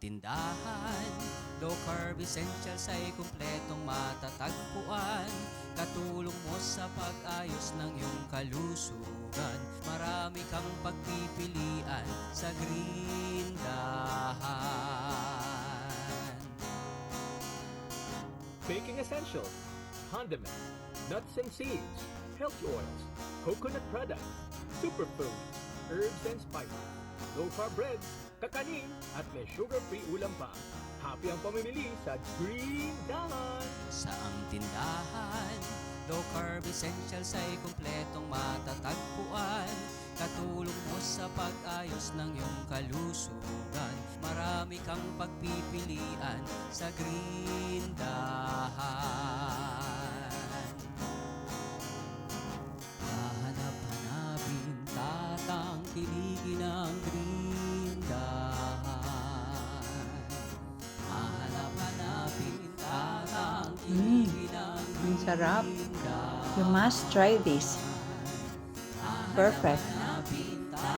tindahan. Low carb essentials ay kumpletong matatagpuan. Katulong mo sa pag-ayos ng iyong kalusugan. Marami kang pagpipilian sa Grindahan. Baking essentials, condiments, nuts and seeds, healthy oils, coconut products, superfoods, herbs and spices, low-carb breads, kakanin, at may sugar-free ulam pa. Happy ang pamimili sa Grindahan! Saang tindahan, low carb essentials ay kumpletong matatagpuan. Katulong mo sa pag-ayos ng iyong kalusugan. Marami kang pagpipilian sa Grindahan. Hahanap-hanapin, tatangkilikin ang Grindahan. Hahanap-hanapin, tatangkilikin ang Ang sarap. Grindahan. You must try this. Perfect.